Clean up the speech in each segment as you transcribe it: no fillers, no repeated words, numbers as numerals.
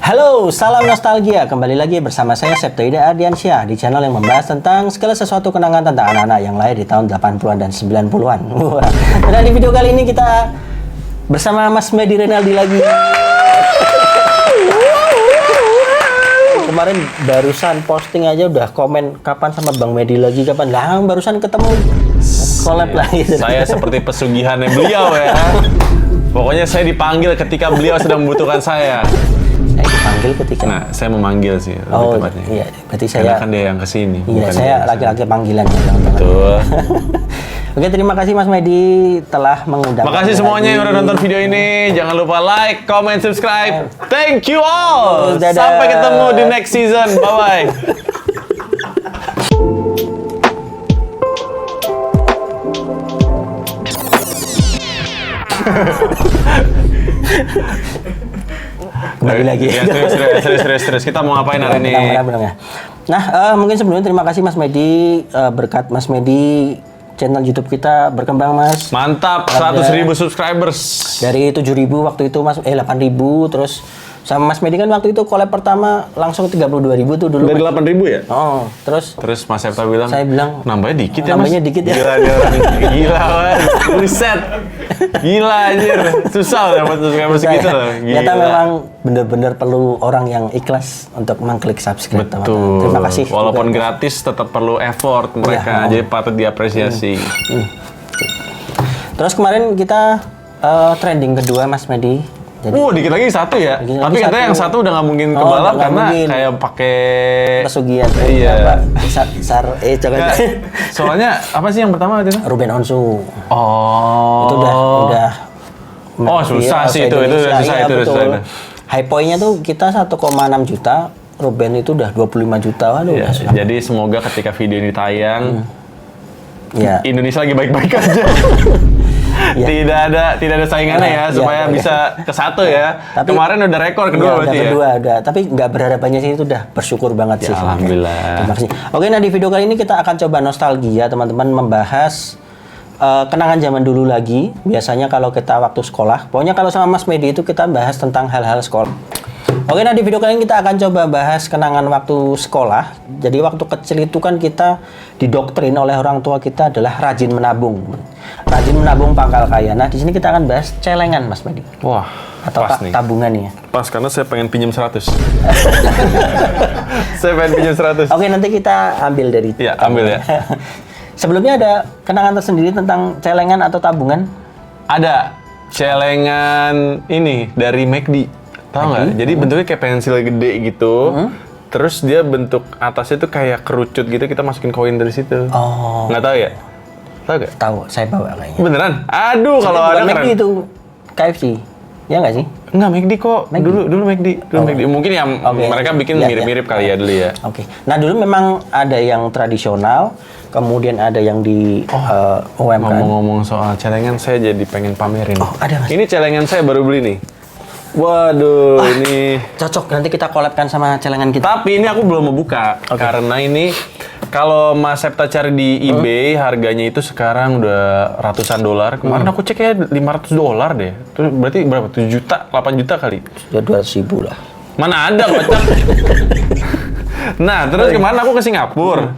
Halo, salam nostalgia. Kembali lagi bersama saya Septoida Ardiansyah di channel yang membahas tentang segala sesuatu kenangan tentang anak-anak yang lahir di tahun 80-an dan 90-an. Dan di video kali ini kita bersama Mas Medi Renaldi lagi. Kemarin barusan posting aja udah komen kapan sama Bang Medi lagi, kapan. Lah, barusan ketemu collab lagi. Saya seperti pesugihannya beliau ya. Pokoknya saya dipanggil ketika beliau sedang membutuhkan saya. Saya dipanggil ketika. Nah, saya memanggil sih lebih tepatnya. Iya, berarti saya. Karena kan dia yang kesini. Iya, saya laki-laki panggilan ya, teman-teman. Betul. Oke, terima kasih Mas Medi telah mengundang. Makasih semuanya yang udah nonton video ini. Jangan lupa like, comment, subscribe. Thank you all. Dadah. Sampai ketemu di next season. Bye-bye. Kembali lagi. Ya, serius. Kita mau ngapain hari ini? Benang. Nah, mungkin sebelumnya terima kasih Mas Medi, berkat Mas Medi channel YouTube kita berkembang, Mas. Mantap, 100.000 subscribers. Dari 7.000 waktu itu, Mas, 8.000, terus sama Mas Medi kan waktu itu collab pertama langsung 32.000 tuh dulu. Dari 8.000 ya? Oh, terus Mas Septa bilang, saya bilang, nambahnya dikit ya, Mas? Nambahnya dikit ya. Gila, dia orang gila, Mas. Buset. Gila, anjir. Susah dapat subscriber segitu loh. Ternyata memang benar-benar perlu orang yang ikhlas untuk mengklik subscribe, teman-teman. Betul. Terima kasih. Walaupun juga. gratis, tetap perlu effort mereka. Jadi patut diapresiasi. Terus kemarin kita trending kedua, Mas Medi. Jadi, Dikit lagi satu ya. Dikit Tapi lagi katanya satu. yang satu udah nggak mungkin ke Oh, balap nggak karena mungkin. kayak pakai pesugihan. Iya. Jangan. Nggak, soalnya apa sih yang pertama itu? Ruben Onsu. Oh. Itu udah. Oh, susah sih itu. Itu udah susah, itu udah susah itu. High point-nya tuh kita 1,6 juta. Ruben itu udah 25 juta. Waduh, Ya, udah susah. jadi semoga ketika video ini tayang, Ya. Indonesia lagi baik-baik aja. Ya. Tidak ada saingannya ya, supaya bisa ke satu ya. Tapi- Kemarin udah rekor kedua Iya, berarti udah ya. kedua, udah. Tapi nggak berharap banyak sih, itu udah bersyukur banget sih. Alhamdulillah. Terima kasih. Oke, nah di video kali ini kita akan coba nostalgia, teman-teman, membahas kenangan zaman dulu lagi. Biasanya kalau kita waktu sekolah, pokoknya kalau sama Mas Medi itu kita bahas tentang hal-hal sekolah. Oke, nah di video kali ini kita akan coba bahas kenangan waktu sekolah. Jadi waktu kecil itu kan kita didoktrin oleh orang tua kita adalah rajin menabung. Rajin menabung pangkal kaya. Nah, di sini kita akan bahas celengan, Mas Medi. Wah, Atau pas nih. tabungan ya. Pas karena saya pengen pinjam 100. Saya pengen pinjam 100. Oke, nanti kita ambil dari. Iya, ambil ya. Sebelumnya ada kenangan tersendiri tentang celengan atau tabungan? Ada celengan ini dari McD. Tahu nggak? Jadi bentuknya kayak pensil gede gitu. Terus dia bentuk atasnya tuh kayak kerucut gitu, kita masukin koin dari situ. Oh, Nggak tahu ya? Tahu nggak? tahu. Saya bawa kayaknya. Beneran? Aduh, kalau Bukan ada McD keren. itu KFC. Ya nggak sih? Enggak, McD kok. Dulu McD. McD. Mungkin ya Oke. mereka bikin Ya, mirip-mirip kali ya dulu ya. Oke. Nah, dulu memang ada yang tradisional, kemudian ada yang di UMKM. Ngomong-ngomong soal celengan, saya jadi pengen pamerin. Oh, ada, Mas. Ini celengan saya baru beli nih. Waduh, ini. Cocok, nanti kita collabkan sama celengan kita. Tapi ini aku belum mau buka karena ini kalau Mas Septa cari di eBay harganya itu sekarang udah ratusan dolar. Kemarin aku cek ya $500 deh. Itu berarti berapa? 7 juta, 8 juta kali. Ya 200.000 lah. Mana ada kocak. Nah, terus kemarin aku ke Singapura.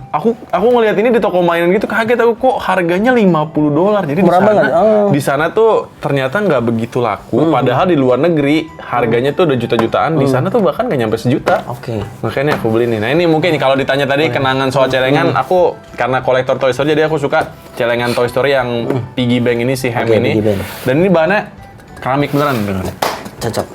Aku ngeliat ini di toko mainan gitu, kaget aku kok harganya $50. Jadi Murah banget. Oh. di sana tuh ternyata nggak begitu laku. Padahal di luar negeri harganya tuh udah juta-jutaan. Di sana tuh bahkan nggak nyampe sejuta. Oke. Makanya aku beli nih. Nah ini mungkin kalau ditanya tadi kenangan soal celengan, aku karena kolektor Toy Story jadi aku suka celengan Toy Story yang piggy bank ini si Ham Oke, ini. piggy bank. Dan ini bahannya keramik beneran. Cocok.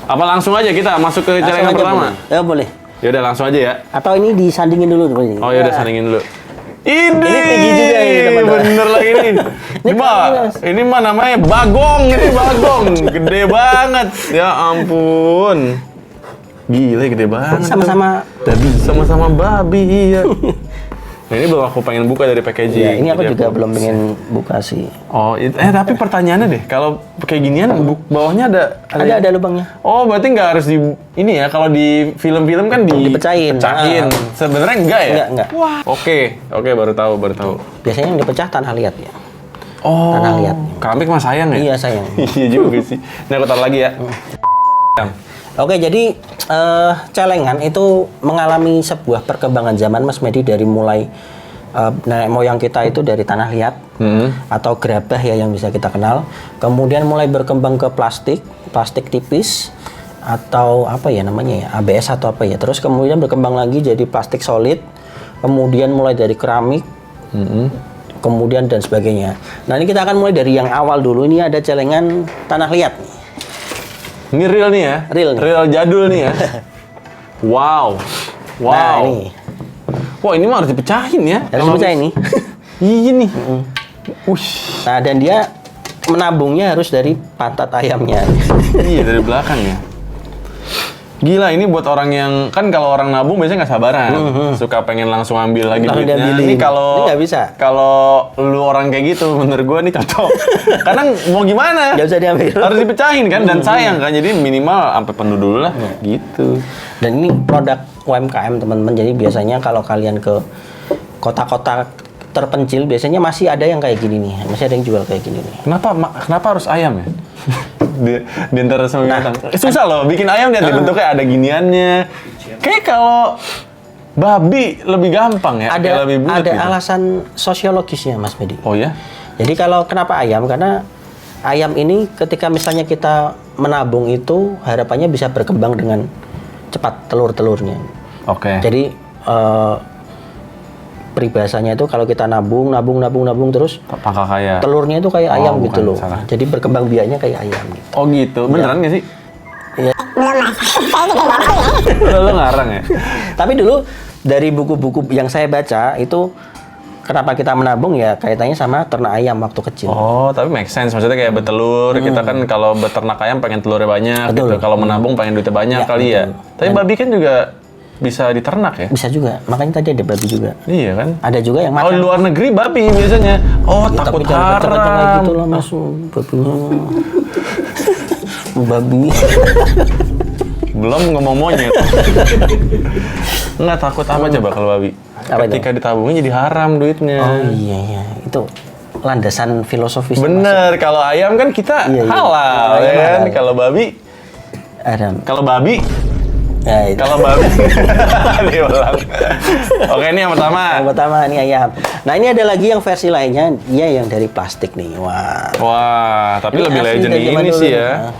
Apa langsung aja kita masuk ke celengan Langsung aja pertama? boleh. Ya boleh. Ya udah langsung aja ya. Atau ini disandingin dulu boleh. Oh ya udah sandingin dulu. Ini tinggi juga ini, teman-teman. bener lagi nih. Ini mah namanya bagong, ini bagong. Gede banget. Ya ampun. Gila gede banget. Sama-sama babi. Sama-sama babi, iya. Nah, ini belum aku pengen buka dari packaging. Ya, ini aku Jadi juga belum pengen buka sih. Oh, tapi pertanyaannya deh, kalau kayak ginian bawahnya Ada lubangnya. Oh, berarti nggak harus di ini ya? Kalau di film-film kan Dipecahin. pecahin. Sebenarnya enggak ya? Enggak. Wah. Oke, baru tahu. Biasanya yang dipecah tanah liat ya. Oh, Tanah liat. keramik mah sayang ya? Iya sayang. Iya juga sih. Ini aku taruh lagi ya. Oke, jadi celengan itu mengalami sebuah perkembangan zaman Mas Medi dari mulai nenek moyang kita itu dari tanah liat atau gerabah ya yang bisa kita kenal. Kemudian mulai berkembang ke plastik tipis atau apa ya namanya ya, ABS atau apa ya. Terus kemudian berkembang lagi jadi plastik solid. Kemudian mulai dari keramik. Kemudian dan sebagainya. Nah, ini kita akan mulai dari yang awal dulu. Ini ada celengan tanah liat. Ini real nih ya? Real nih. Real jadul nih ya? Wow. Nah, ini. Wah, ini mah harus dipecahin ya? Harus dipecahin nih. Iya nih. Ush. Nah, dan dia menabungnya harus dari pantat ayamnya. Iya, dari belakang ya. Gila, ini buat orang yang kan kalau orang nabung biasanya nggak sabaran, suka pengen langsung ambil lagi Langsung duitnya. diambilin. Ini kalau Ini nggak bisa. Kalau lu orang kayak gitu, menurut gua nih cocok. Karena mau gimana? Nggak bisa diambil. Harus dipecahin kan dan sayang kan, jadi minimal sampai penuh dulu lah, gitu. Dan ini produk UMKM teman-teman. Jadi biasanya kalau kalian ke kota-kota terpencil biasanya masih ada yang kayak gini nih. Masih ada yang jual kayak gini nih. Kenapa harus ayam ya? di antara semua binatang. Susah loh bikin ayam lihat bentuknya ada giniannya. Kayak kalau babi lebih gampang ya, kayak lebih bulat Ada gitu. alasan sosiologisnya Mas Medi. Oh ya? Jadi kalau kenapa ayam? Karena ayam ini ketika misalnya kita menabung itu harapannya bisa berkembang dengan cepat telur-telurnya. Oke. Jadi peribahasanya itu kalau kita nabung terus Pangkal kaya. telurnya itu kayak ayam gitu bukan, loh. salah. Jadi berkembang biaknya kayak ayam gitu. Oh gitu, beneran nggak sih? Iya. Lo ngarang ya? Tapi dulu dari buku-buku yang saya baca itu kenapa kita menabung ya kaitannya sama ternak ayam waktu kecil. Oh, tapi make sense. Maksudnya kayak bertelur. Kita kan kalau beternak ayam pengen telurnya banyak. Betul. Gitu. Kalau menabung pengen duitnya banyak Ya, kali ya. betul. Tapi babi kan juga bisa diternak ya? Bisa juga. Makanya tadi ada babi juga. Iya kan? Ada juga yang Kalau makan. di luar negeri babi biasanya. Oh, Ya, takut tapi jangan kenceng-kenceng kayak haram. gitu lah Mas. Babinya. Babi. Belum ngomong monyet. Nggak takut apa coba kalau babi? Apa itu? Ketika ditabungin jadi haram duitnya. Oh iya iya. Itu landasan filosofis. Bener, kalau ayam kan kita Iya, iya. halal, Ayam ya kan? halal. Kalau babi, Ada. kalau babi, Ya, itu. kalau babi, diulang. Oke, ini yang pertama. Yang pertama ini ayam. Nah ini ada lagi yang versi lainnya, dia yang dari plastik nih. Wah. Wah, tapi Ini lebih asli legend dari zaman ini dulu sih nih. ya. Nah,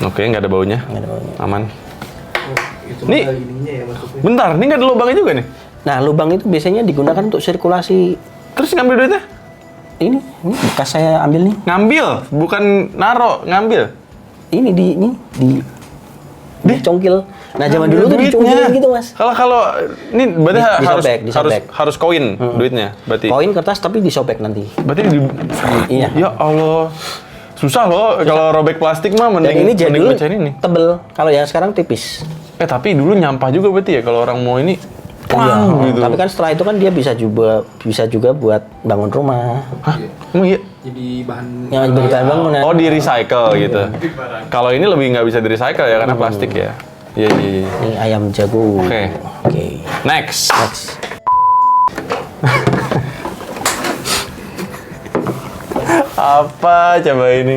Oke, nggak ada baunya, nggak ada baunya. aman. Itu Nih. ada ininya ya masuknya. Bentar, ini nggak ada lubangnya juga nih. Nah lubang itu biasanya digunakan untuk sirkulasi. Terus ngambil duitnya? Ini bekas saya ambil nih. Ngambil, bukan naro, ngambil. Ini dicongkil. Nah zaman dulu tuh Duitnya. dicongkilin gitu mas. Kalau ini berarti Disobek, disobek. harus koin duitnya, berarti. Koin kertas tapi disobek nanti. Berarti Iya. Ya Allah. Susah loh kalau robek plastik mah Dan mending ini mending jadul bacain ini. tebel. Kalau yang sekarang tipis. Tapi dulu nyampah juga berarti ya kalau orang mau ini. Wah, gitu. Tapi kan setelah itu kan dia bisa juga buat bangun rumah. Hah? Emang iya? Jadi bahan Yang jadi bahan bangunan. Oh, di recycle gitu. Kalau ini lebih nggak bisa di recycle ya karena plastik ya. Iya, iya, iya. Ini ayam jago. Oke. Oke. Next. Next. Apa coba ini?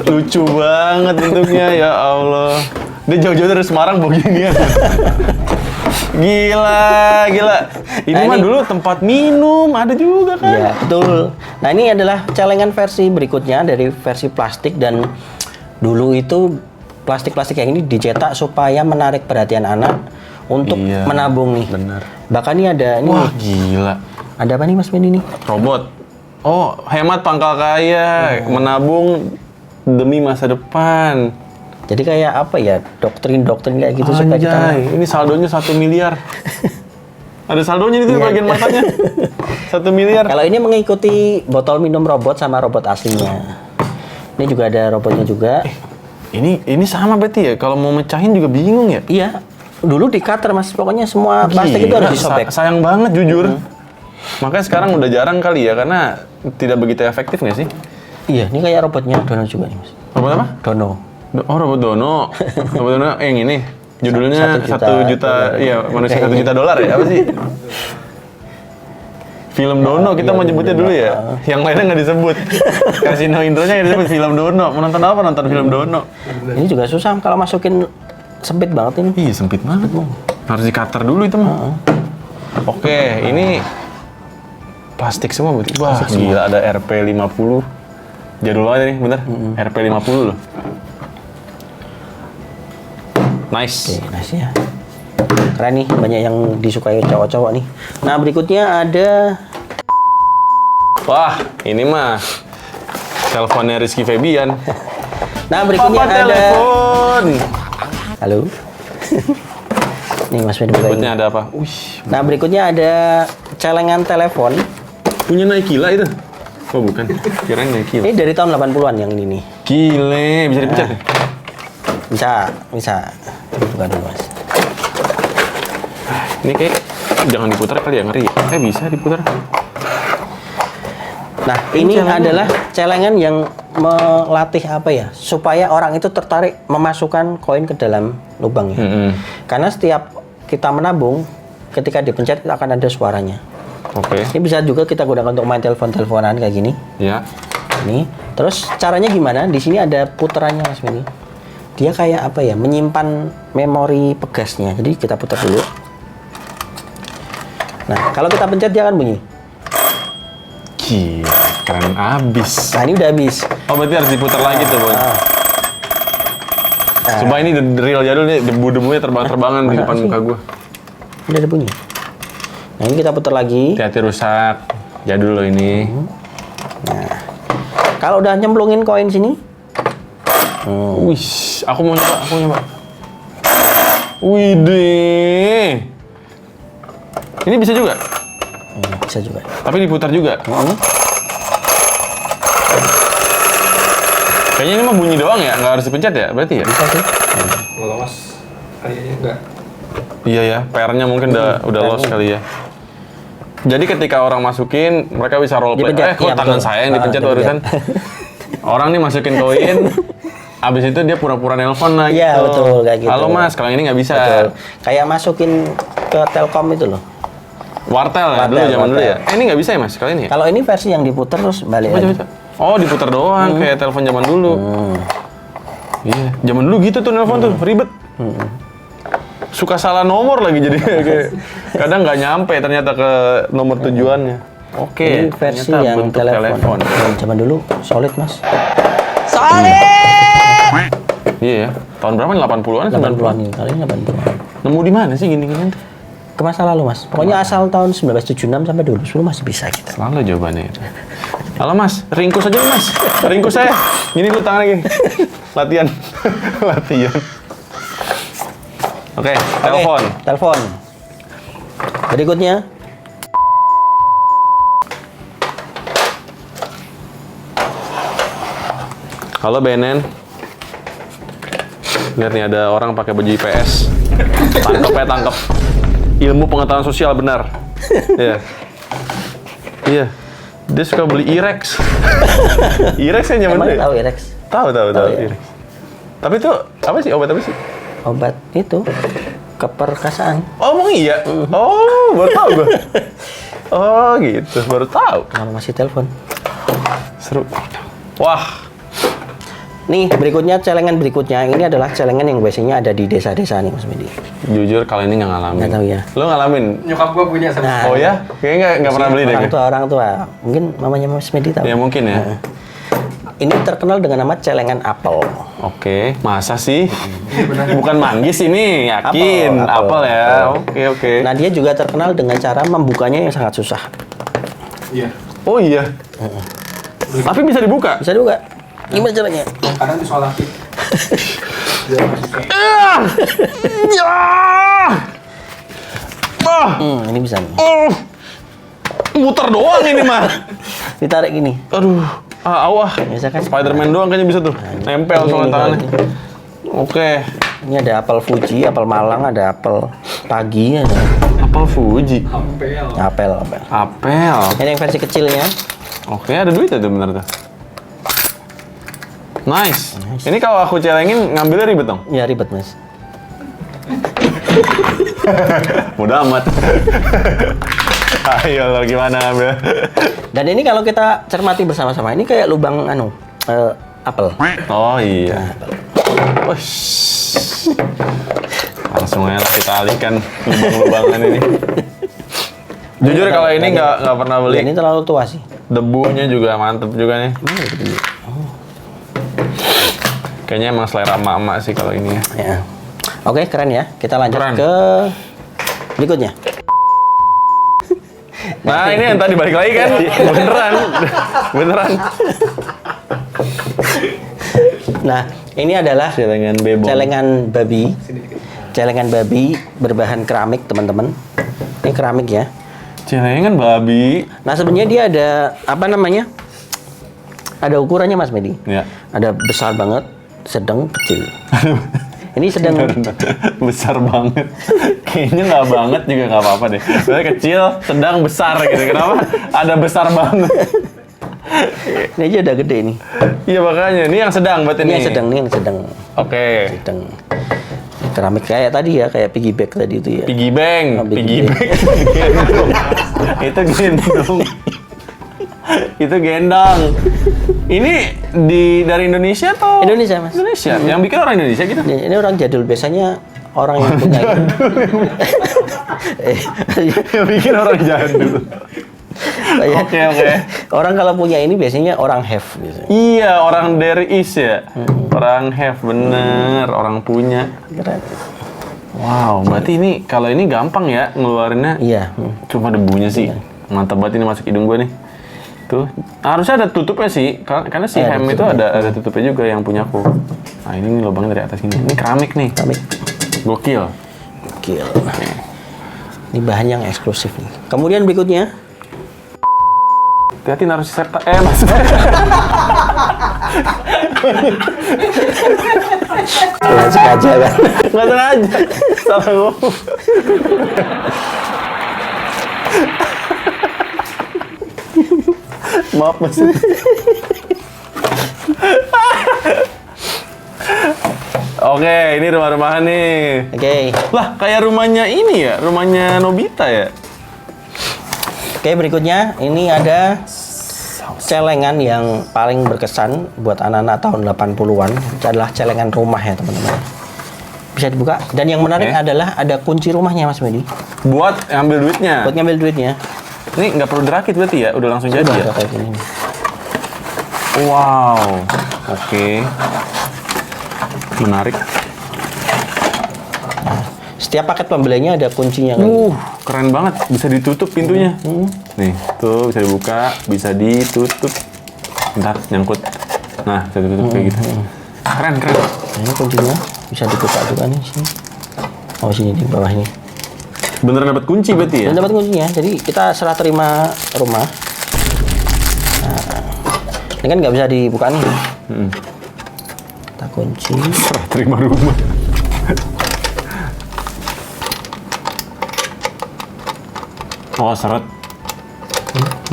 Lucu banget bentuknya ya Allah. Dia jauh-jauh dari Semarang begini ya. Gila, gila. Ini Nah, mah ini- dulu tempat minum ada juga kan? Ya, betul. Nah, ini adalah celengan versi berikutnya dari versi plastik dan dulu itu plastik-plastik yang ini dicetak supaya menarik perhatian anak untuk Iya, menabung nih. bener. Bahkan ini ada ini. Wah, gila. Ada apa nih Mas Ben ini? Robot. Oh, hemat pangkal kaya, menabung demi masa depan. Jadi kayak apa ya? Doktrin-doktrin kayak gitu supaya kita Anjay, ini saldonya 1 miliar. Ada saldonya itu di Iya. bagian matanya. 1 miliar. Kalau ini mengikuti botol minum robot sama robot aslinya. Ini juga ada robotnya juga. Ini sama berarti ya. Kalau mau mecahin juga bingung ya. Iya. Dulu di cutter Mas, pokoknya semua plastik itu Gila, harus disobek. sayang banget jujur. Makanya sekarang udah jarang kali ya karena tidak begitu efektif nggak sih? Iya, ini kayak robotnya Dono juga nih Mas. Robot apa? Dono. Oh, robot Dono. Robot Dono yang ini. Judulnya 1 juta 1 juta, dolar. iya manusia 1 juta dolar ya apa sih? Film Dono kita mau nyebutnya dulu ya. Yang lainnya nggak disebut. Kasino intronya nggak disebut film Dono. Mau nonton apa? Nonton film Dono. Ini juga susah kalau masukin sempit banget ini. Iya sempit banget. Harus di-cutter dulu itu mah. Oke, ini plastik semua berarti. Wah, gila ada RP50. Jadul banget nih, bener. RP50 loh. Nice. Oke, nice ya. Keren nih, banyak yang disukai cowok-cowok nih. Nah, berikutnya ada Wah, ini mah teleponnya Rizky Febian. Nah, berikutnya Papa ada telepon. Halo. Nih Mas Medi buka ini. Berikutnya ada apa? Wih, Nah, berikutnya ada celengan telepon. punya Naikila itu? Oh bukan, kirain Naikila. Ini dari tahun 80-an yang ini nih. Gile, bisa dipencet ya? Bisa. Buka dulu, Mas. Ini kayak jangan diputar kali ya, ngeri ya? Bisa diputar. Nah, ini adalah celengan yang melatih apa ya? Supaya orang itu tertarik memasukkan koin ke dalam lubangnya. Karena setiap kita menabung, ketika dipencet akan ada suaranya. Oke. Ini bisa juga kita gunakan untuk main telepon-teleponan kayak gini. Ya. Ini. Terus caranya gimana? Di sini ada putarannya, Mas Mini. Dia kayak apa ya? Menyimpan memori pegasnya. Jadi kita putar dulu. Nah, kalau kita pencet dia akan bunyi. Gila, keren abis. Nah, ini udah habis. Oh berarti harus diputar lagi tuh, Boy. Nah, Sumpah ini real jadul nih, debu-debunya terbang-terbangan di depan muka gua. udah ada bunyi. Nah, ini kita putar lagi. Hati-hati rusak. Jadul loh ini. Kalau udah nyemplungin koin sini, Wih, aku mau nyoba. Widih. Ini bisa juga, bisa juga. tapi diputar juga. Kayaknya ini mah bunyi doang ya, nggak harus dipencet ya, berarti ya? Bisa sih. Kalau mas kayaknya enggak. Iya ya, PR-nya mungkin udah lost kali ya. Jadi ketika orang masukin, mereka bisa role play. Dipencet, Kok iya, tangan betul. saya yang dipencet Dipencet. barusan? Orang nih masukin koin, abis itu dia pura-pura nelpon lah gitu. Iya, betul, kayak gitu. Halo mas, kalau ini nggak bisa. Betul. Kayak masukin ke Telkom itu loh. Wartel ya, dulu zaman dulu ya. Ini nggak bisa ya mas, kali ini ya? Kalau ini versi yang diputar terus balik lagi. Coba. Oh, diputar doang, kayak telepon zaman dulu. Iya, zaman dulu gitu tuh nelpon tuh, ribet. Suka salah nomor lagi jadi kayak kadang nggak nyampe ternyata ke nomor tujuannya. Oke, Ini versi ternyata yang bentuk telepon. Yang zaman dulu solid, Mas. Iya ya, tahun berapa nih? 80-an? 80-an ini, kali ini 80-an. Nemu di mana sih gini-ginian tuh? Ke masa lalu, Mas. Pokoknya asal tahun 1976 sampai 2010 masih bisa kita. Selalu jawabannya itu. Halo mas, ringkus aja mas. Ringkus saya. Gini dulu tangannya gini. Latihan. Latihan. Oke, telepon. Telepon. Berikutnya. Halo BNN. Lihat nih ada orang pakai baju IPS. Tangkep ya, tangkep. Ilmu pengetahuan sosial benar. Iya. Iya. Dia suka beli Irex. Irex kan nyaman Emang deh. tahu Irex? Tahu ya? Irex. Tapi itu apa sih, obat apa sih? Obat itu keperkasaan. Oh, emang iya? Oh, baru tahu gue. Oh, gitu. Baru tahu. Kenapa masih telepon? Seru. Wah. Nih, berikutnya celengan berikutnya. Ini adalah celengan yang biasanya ada di desa-desa nih, Mas Medi. Jujur kalau ini nggak ngalamin. Nggak tahu ya. Lo ngalamin? Nyokap gua punya sama. Nah, Oh ya? Kayaknya nggak pernah beli deh. Orang tua. Mungkin mamanya Mas Medi tahu. Ya mungkin ya. Ini terkenal dengan nama celengan apel. Oke, masa sih? Bukan manggis ini, yakin. Apel. Apel ya. Oke. Nah, dia juga terkenal dengan cara membukanya yang sangat susah. Iya. Oh iya. Tapi bisa dibuka. Bisa juga. Gimana caranya? Kadang disolatin. Biar masih Ya. Ini bisa nih. Muter doang ini mah. Ditarik gini. Aduh. Awah. Biasa kan? Spiderman doang kayaknya bisa tuh. Nempel Ini soalnya tangannya. ini. Oke. Ini ada apel Fuji, apel Malang, ada apel Pagi, ada Apel Fuji. ampel. apel. Apel. Ini yang versi kecilnya. Oke, ada duit tuh bener tuh. Nice. Ini kalau aku celengin ngambilnya ribet dong. Ya ribet, Mas. Mudah amat. Ayo lo gimana, Bro? Dan ini kalau kita cermati bersama-sama, ini kayak lubang apel. Oh iya. Ush. Langsung aja kita alihkan lubang-lubangan ini. Jujur kalau ini nggak pernah beli. Ini terlalu tua sih. Debunya juga mantep juga nih. Kayaknya emang selera emak-emak sih kalau ini ya. Ya. Oke, keren ya. Kita lanjut Keren. ke berikutnya. Nah ini yang tadi balik lagi kan? Beneran. Nah, ini adalah Celengan bebong. celengan babi berbahan keramik, teman-teman. Ini keramik ya. Celengan babi. Nah, sebenarnya dia ada apa namanya? Ada ukurannya, Mas Medi. Ya. Ada besar banget, sedang, kecil. Ini sedang Besar banget. Kayaknya nggak banget juga nggak apa-apa deh. Soalnya kecil, sedang, besar gitu. Kenapa? Ada besar banget. ini aja udah gede nih. Iya makanya. Ini yang sedang berarti Ini nih. yang sedang, nih yang sedang. Oke. Sedang. Keramik kayak tadi ya, kayak piggy bank tadi itu ya. Piggy bank. Oh, piggy Piggy bank. Gendong. Itu gendong. Itu gendong. Ini dari Indonesia atau? Indonesia, Mas. Indonesia. Yang bikin orang Indonesia gitu? Ini orang jadul, biasanya orang yang punya. Yang bikin orang jadul. Oke. Orang kalau punya ini biasanya orang have gitu. Iya, orang there is ya. Orang have, bener. Orang punya. Keren. Wow, berarti ini kalau ini gampang ya ngeluarinnya. Iya. Cuma debunya sih. Mantap banget ini masuk hidung gua nih. Tuh, harusnya ada tutupnya sih. Karena si Ada hem itu tutupnya. ada tutupnya juga yang punya aku. Nah, ini nih lubangnya dari atas ini. Ini keramik nih. Keramik. Gokil. Gokil. Ini bahan yang eksklusif nih. Kemudian berikutnya. Hati-hati naruh si serta. Maksudnya. Nggak sengaja kan. Nggak sengaja. Salah ngomong. Maaf Mas. Oke, ini rumah-rumahan nih. Oke. Lah, kayak rumahnya ini ya, rumahnya Nobita ya. Oke, berikutnya ini ada celengan yang paling berkesan buat anak-anak tahun 80-an. Itu adalah celengan rumah ya, teman-teman. Bisa dibuka. Dan yang menarik Oke. adalah ada kunci rumahnya, Mas Medi. Buat ngambil duitnya. Buat ngambil duitnya. Ini nggak perlu dirakit berarti ya, udah langsung jadi ya. Udah kayak gini. Wow, oke. Menarik. Setiap paket pembeliannya ada kuncinya kan. Keren banget, bisa ditutup pintunya. Nih, tuh bisa dibuka, bisa ditutup. Bentar, nyangkut. Nah, bisa ditutup kayak gitu. Keren. Nah, ini kuncinya bisa dibuka juga nih sini. Oh, sini di bawah ini. Beneran dapat kunci berarti ya? Dan dapat kuncinya. Jadi kita serah terima rumah. Nah, ini kan nggak bisa dibuka nih. Kita kunci. Serah terima rumah. Oh, seret.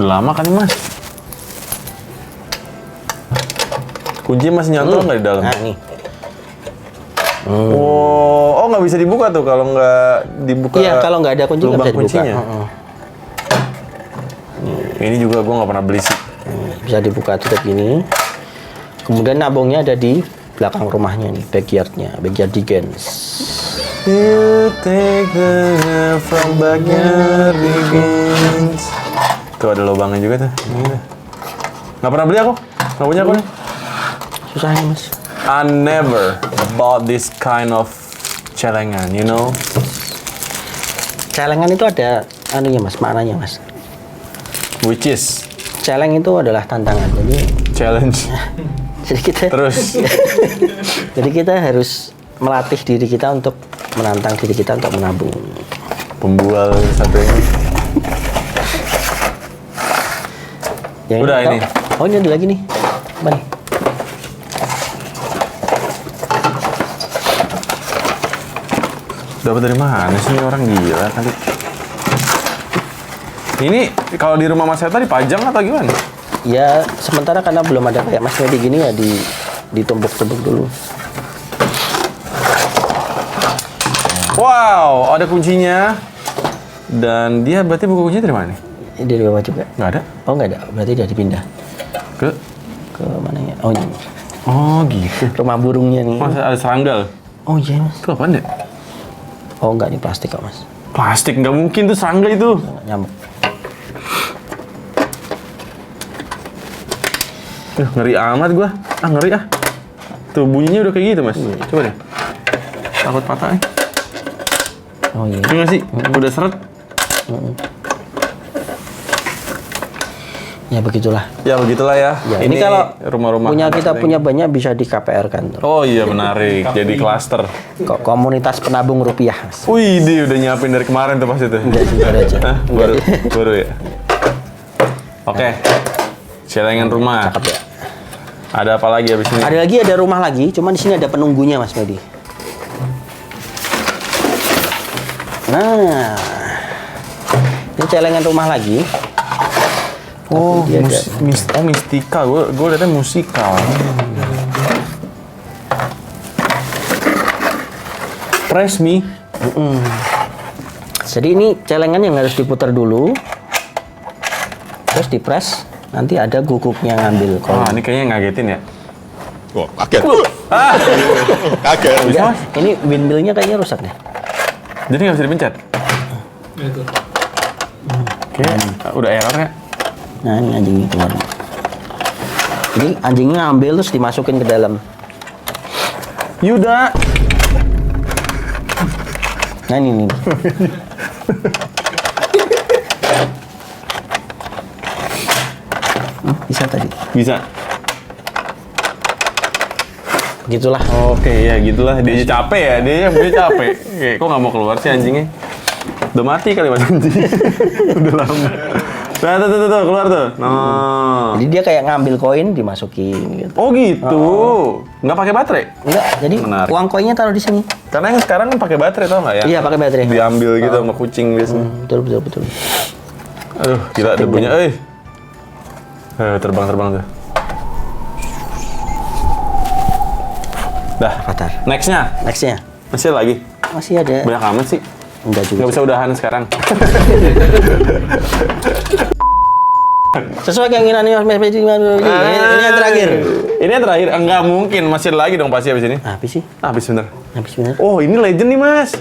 Udah lama kan Mas? Kunci masih nyantol nggak di dalam? Nah, nih. Oh, nggak bisa dibuka tuh kalau nggak dibuka. Iya, kalau nggak ada kunci nggak lubang bisa dibuka. kuncinya. Ini juga gue nggak pernah beli sih. Bisa dibuka tutup gini. Kemudian nabungnya ada di belakang rumahnya nih, backyard digens. You take the hair from backyard begins. Tuh ada lubangnya juga tuh. Nggak pernah beli aku. Nggak punya aku nih. Susah nih, Mas. I never bought this kind of celengan, you know. Celengan itu ada anunya, Mas, maknanya, Mas. Which is Celeng itu adalah tantangan. challenge. Jadi kita Terus jadi kita harus melatih diri kita untuk menantang diri kita untuk menabung. pembual satu ini. Yang Udah, ini. Oh, ini ada lagi nih. Apa nih? Dapat dari mana sih ini orang gila kali? Ini kalau di rumah Mas Heta dipajang atau gimana? Ya, sementara karena belum ada kayak Mas Medi gini ya ditumpuk-tumpuk dulu. Wow, ada kuncinya. Dan dia berarti buku kuncinya dari mana nih? Dari bawah juga. Nggak ada? Oh nggak ada, berarti udah dipindah. Ke? Ke mana ya? Oh ini. Oh gitu. Rumah burungnya nih. Mas ada serangga. Oh iya mas. Itu apaan ya? Oh enggak, ini plastik kok mas. Plastik, nggak mungkin tuh serangga itu. Nggak nyamuk. Ngeri amat gua. Ngeri ah. Tuh bunyinya udah kayak gitu mas. Coba deh. Takut patah nih. Oh iya. Ini nggak sih? Udah seret. Ya begitulah. Ya begitulah ya. Ya, ini kalau rumah-rumah punya kita punya banyak bisa di KPR kan. Oh iya menarik. Jadi klaster. Kok komunitas penabung rupiah mas. Wih, dia udah nyiapin dari kemarin tuh pas itu. Enggak sebentar aja. Hah? Baru ya. Oke. Celengan rumah. Cakep ya. Ada apa lagi abis ini? Ada lagi, ada rumah lagi, cuman di sini ada penunggunya Mas Medi. Nah, ini celengan rumah lagi. Oh, Dia ada. mistika. Gue liatnya musikal. Press me. Jadi ini celengan yang harus diputar dulu, terus dipres. Nanti ada gugupnya ngambil. Wah, ini kayaknya ngagetin ya. Wah, kaget. Kaget. Enggak, ini windmillnya kayaknya rusak nih. Jadi nggak bisa dipencet. Itu. Kayak udah error ya. Nah, ini anjingnya keluar. Jadi anjingnya ngambil terus dimasukin ke dalam. Yuda. Nah, ini. Bisa tadi. Bisa. Begitulah. Oke, ya gitulah. Dia capek ya. Dia capek. Kayak kok nggak mau keluar sih anjingnya? Udah mati kali mas anjing. Udah lama. Tuh, keluar tuh. Nah. Jadi dia kayak ngambil koin dimasukin gitu. Oh gitu. Nggak pakai baterai? Enggak, jadi Menarik. uang koinnya taruh di sini. Karena yang sekarang pakai baterai tau nggak ya? Iya, pakai baterai. Diambil gitu sama kucing biasanya. Betul. Aduh, gila debunya. Terbang tuh. Dah. Avatar. Nextnya. Masih lagi? Masih ada. Banyak amat sih. Enggak juga. Nggak bisa udahan sekarang. Sesuai keinginannya Mas Medi. Ini yang terakhir. Ini yang terakhir. Enggak mungkin. Masih ada lagi dong pasti habis ini. Habis sih. Habis bener. Habis bener. Oh, ini legend nih, Mas.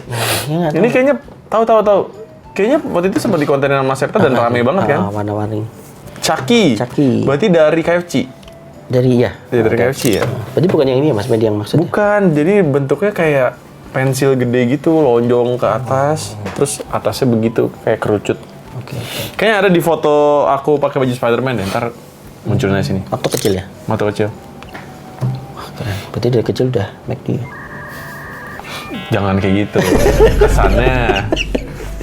Iya nggak Ini kayaknya tahu. Kayaknya waktu itu sempat dikontenin sama Mas Septa dan rame banget kan? Warna-warni. Chucky. Chucky. Berarti dari KFC. Dari Dari KFC ya? Berarti bukan yang ini ya Mas Medi yang maksudnya? Bukan. Jadi bentuknya kayak pensil gede gitu, lonjong ke atas. Terus atasnya begitu, kayak kerucut. Oke. Kayaknya ada di foto aku pakai baju Spider-Man deh. Ntar munculnya sini. Waktu kecil ya? Mata kecil. Wah, keren. Berarti dari kecil udah McD. Jangan kayak gitu. Kesannya.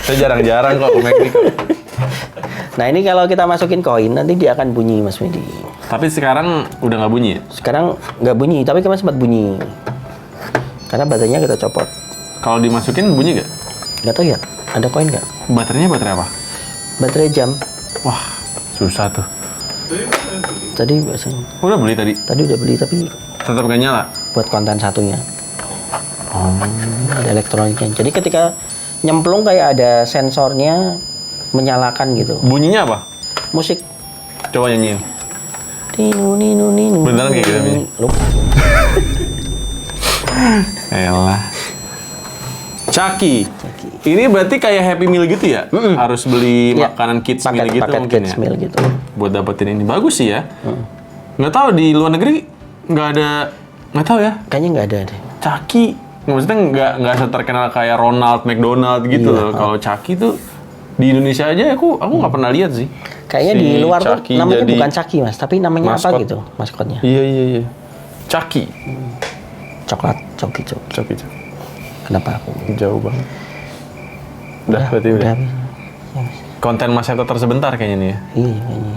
Saya jarang-jarang kok ke McD kok. Nah, ini kalau kita masukin koin nanti dia akan bunyi Mas Medi. Tapi sekarang udah nggak bunyi ya? Sekarang nggak bunyi, tapi kemarin sempat bunyi. Karena baterainya kita copot. Kalau dimasukin bunyi nggak? Nggak tahu ya, ada koin nggak? Baterainya baterai apa? Baterai jam. Wah, susah tuh. Tadi biasanya. Udah beli tadi? Tadi udah beli tapi Tetap nggak nyala? buat konten satunya. Ada elektroniknya. Jadi ketika nyemplung kayak ada sensornya menyalakan gitu. Bunyinya apa? Musik. Coba nyanyiin. Ninu. Beneran kayak gitu, Mi? Lupa. Elah. Chucky. Ini berarti kayak Happy Meal gitu ya? Harus beli Iya. makanan kids meal gitu Paket mungkin kids ya? meal gitu. Buat dapetin ini. Bagus sih ya. Nggak tahu di luar negeri nggak ada, nggak tahu ya. Kayaknya nggak ada deh. Chucky. Maksudnya nggak terkenal kayak Ronald McDonald gitu Iya, loh. Kalau Chucky tuh di Indonesia aja aku nggak pernah lihat sih. Kayaknya Si di luar tuh Chucky namanya jadi bukan Chucky Mas, tapi namanya apa maskot. gitu maskotnya. Iya. Chucky. Coklat, Chucky. Chucky. Kenapa aku? Jauh banget. Udah berarti udah. Konten Mas Seto tersebentar kayaknya nih ya. Iya, kayaknya.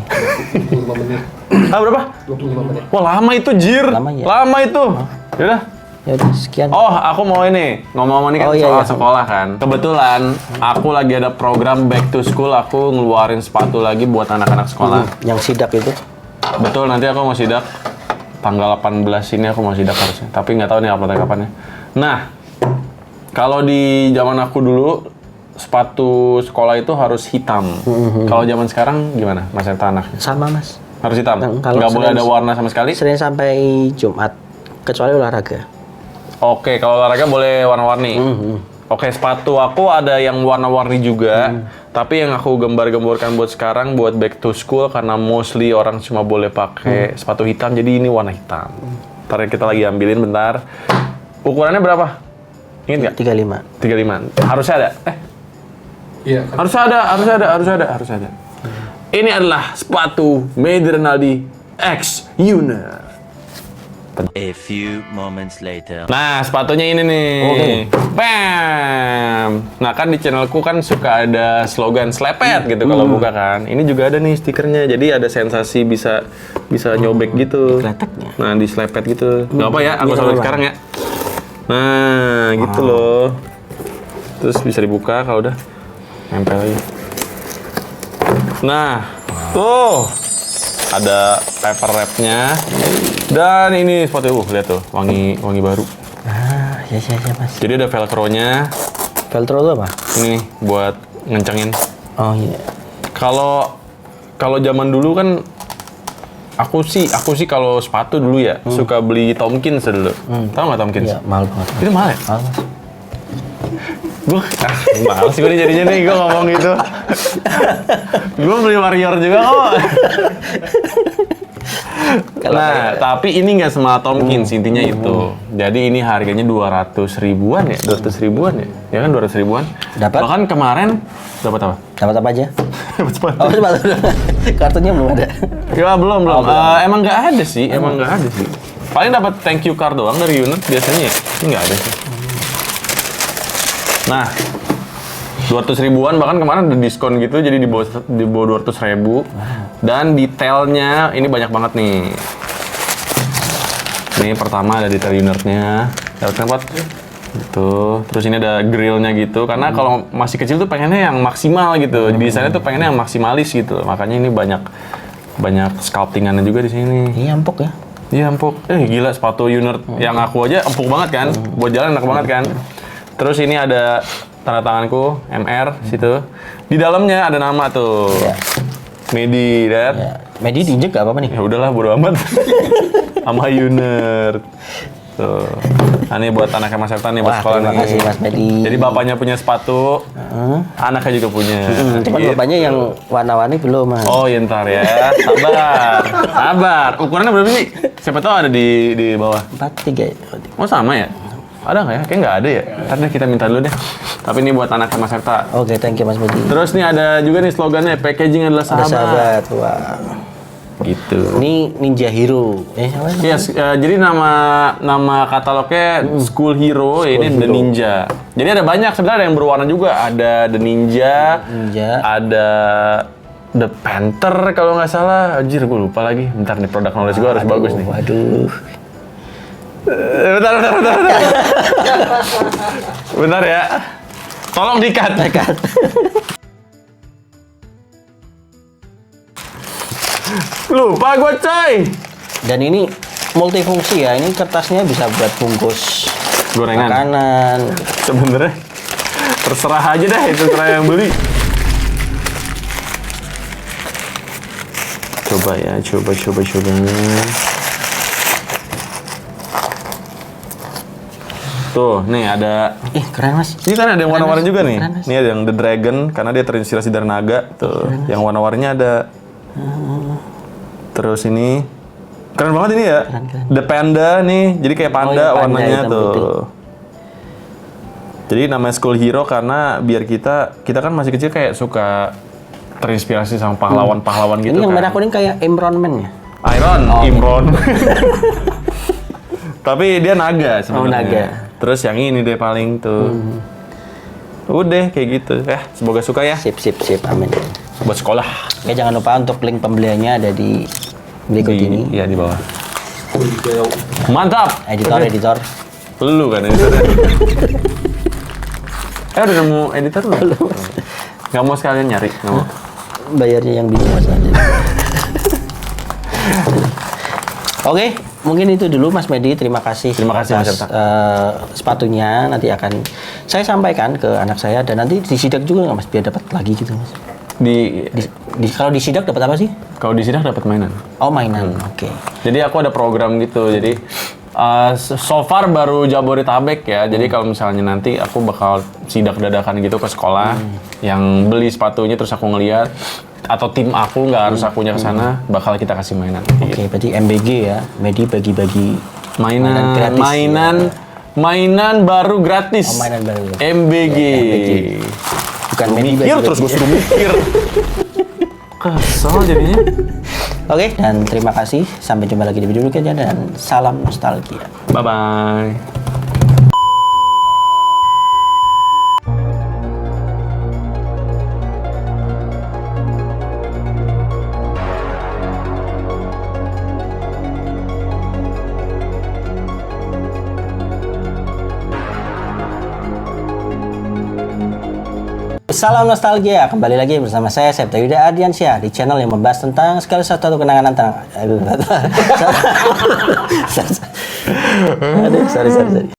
25 menit. Berapa? 25 menit. Wah lama itu Jir. Lama ya? Lama itu. Yaudah. Ya udah sekian. Oh, aku mau ini ngomong-ngomong ini kan Oh, iya, soal iya. sekolah kan. Kebetulan aku lagi ada program back to school. Aku ngeluarin sepatu lagi buat anak-anak sekolah. Yang sidak itu. Betul, nanti aku mau sidak tanggal 18 ini aku mau sidak harusnya. Tapi nggak tahu nih uploadnya kapannya. Nah, kalau di zaman aku dulu sepatu sekolah itu harus hitam. Kalau zaman sekarang gimana, Mas Septa anaknya? Sama Mas. Harus hitam? Kalau Nggak boleh Senin- ada warna sama sekali? Senin sampai Jumat, kecuali olahraga. Oke, kalau olahraga boleh warna-warni. Oke, sepatu aku ada yang warna-warni juga. Tapi yang aku gembar-gemborkan buat sekarang, buat back to school, karena mostly orang cuma boleh pakai sepatu hitam, jadi ini warna hitam. Ntar kita lagi ambilin bentar. Ukurannya berapa? Ingat nggak? 35. 35. Harusnya ada. Iya, kan. Harus ada. Ini adalah sepatu Made Rinaldi X Uner. A few moments later. Nah, sepatunya ini nih. Oke. Bam. Nah, kan di channelku kan suka ada slogan slepet gitu kalau buka kan. Ini juga ada nih stikernya. Jadi ada sensasi bisa nyobek gitu. Kleteknya. Nah, di slepet gitu. Nggak apa ya, aku Iya, sampai apa. sekarang ya. Nah, gitu loh. Terus bisa dibuka kalau udah nempel lagi. Nah, tuh ada paper wrap-nya. Dan ini sepatu, lihat tuh, wangi baru. Ah, ya Mas. Jadi ada velcro-nya. Velcro itu apa? Ini nih buat ngencengin. Oh iya. Kalau zaman dulu kan aku sih kalau sepatu dulu ya suka beli Tomkins dulu. Tahu nggak Tomkins? Iya, mahal banget. Itu mahal ya? Mahal, Mas. Gue males gue jadinya nih gue ngomong gitu. Gue beli Warrior juga kok. Nah, tapi ini nggak sama Tomkins, intinya itu. Jadi ini harganya 200 ribuan ya? 200 ribuan ya? Ya kan 200 ribuan? Dapat? Bahkan kemarin dapat apa? Dapat apa aja? Dapat sepatu. Oh, sepatu. Kartunya belum ada. Ya belum. Oh, belum. Emang nggak ada sih, Paling dapat thank you card doang dari unit biasanya ya. Ini nggak ada sih. Nah, 200 ribuan, bahkan kemarin ada diskon gitu, jadi di bawah 200 ribu. Dan detailnya ini banyak banget nih. Ini pertama ada detail unitnya. Dapat tempat. Gitu. Terus ini ada grillnya gitu. Karena kalau masih kecil tuh pengennya yang maksimal gitu. Di sana tuh pengennya yang maksimalis gitu. Makanya ini banyak sculptingannya juga di sini. Ini empuk ya. Iya empuk. Gila sepatu unit yang aku aja empuk banget kan. Buat jalan enak banget kan. Terus ini ada tanda tanganku, MR situ. Di dalamnya ada nama tuh. Ya. Medi, Dad. Ya. Medi diinjek gak apa-apa nih? Ya udahlah bodo amat. Sama Unert. Tuh. Nah, ini buat anaknya Mas Septa nih buat Wah, sekolah terima nih. kasih Mas Medi. Jadi bapaknya punya sepatu, anaknya juga punya. Cuman Gitu. bapaknya yang warna-warni belum, Mas. Oh, ya ntar ya. Sabar. Ukurannya berapa sih? Siapa tahu ada di bawah. 43 ya. Oh, sama ya? Ada nggak ya? Kayaknya nggak ada ya. Ntar deh kita minta dulu deh. Tapi ini buat anak Mas Septa. Oke, thank you Mas Medi. Terus nih ada juga nih slogannya, packaging adalah Ada sahabat. sahabat. Wah. Gitu. Ini Ninja Hero. Apa namanya? Yes, jadi nama katalognya School Hero, ini The Ninja. Jadi ada banyak sebenarnya yang berwarna juga. Ada The Ninja, ada The Panther kalau nggak salah. Anjir, gue lupa lagi. Bentar nih, product knowledge gue harus bagus nih. Waduh. Bentar. Bentar ya. Tolong di-cut. Lupa gue coy. Dan ini multifungsi ya. Ini kertasnya bisa buat bungkus Gorengan. makanan. Sebenarnya terserah aja deh, itu terserah yang beli. Coba ya, coba. Tuh, nih ada. Keren Mas. Ini kan ada yang warna-warni juga nih. Keren, Mas. Ini ada yang The Dragon, karena dia terinspirasi dari naga. Tuh, yang warna-warninya ada. Terus ini keren banget ini ya. Keren. The Panda nih, jadi kayak panda iya, panda warnanya hitam tuh. putih. Jadi namanya School Hero karena biar kita kan masih kecil kayak suka terinspirasi sama pahlawan-pahlawan gitu Ini yang kan. merah kuning kayak Imron Man ya? Imron. Tapi dia naga sebenarnya. Oh, naga. Terus yang ini deh paling tuh. Udah kayak gitu. Semoga suka ya Sip. Amin. buat sekolah. Oke, jangan lupa untuk link pembeliannya ada di berikut ini. Iya, di bawah. Oh, iya. Mantap. Editor. Lu kan editornya. Udah nemu editor belum? Nggak mau sekalian nyari, nggak mau. Bayarnya yang bingung Mas aja. Oke, mungkin itu dulu Mas Medi. Terima kasih. Terima kasih, Mas atas, Septa. sepatunya nanti akan saya sampaikan ke anak saya dan nanti disidak juga nggak Mas biar dapat lagi gitu Mas. Kalau disidak dapat apa sih? Kalau di sidak dapat mainan. Oh mainan. Oke. Jadi aku ada program gitu. Jadi so far baru Jabodetabek ya. Jadi kalau misalnya nanti aku bakal sidak dadakan gitu ke sekolah yang beli sepatunya terus aku ngeliat atau tim aku nggak harus akunya ke sana bakal kita kasih mainan. Oke, berarti MBG ya. Medi bagi-bagi Mainan gratis. mainan baru gratis. Oh, mainan baru. MBG. Ya, MBG. Bukan Medi Mikir bagi-bagi. terus gue suruh mikir. Kesel jadinya. Oke, dan terima kasih. Sampai jumpa lagi di video berikutnya dan salam nostalgia. Bye bye. Salam nostalgia, kembali lagi bersama saya Septa Yuda Ardiansyah di channel yang membahas tentang segala sesuatu kenangan tentang aduh, sorry.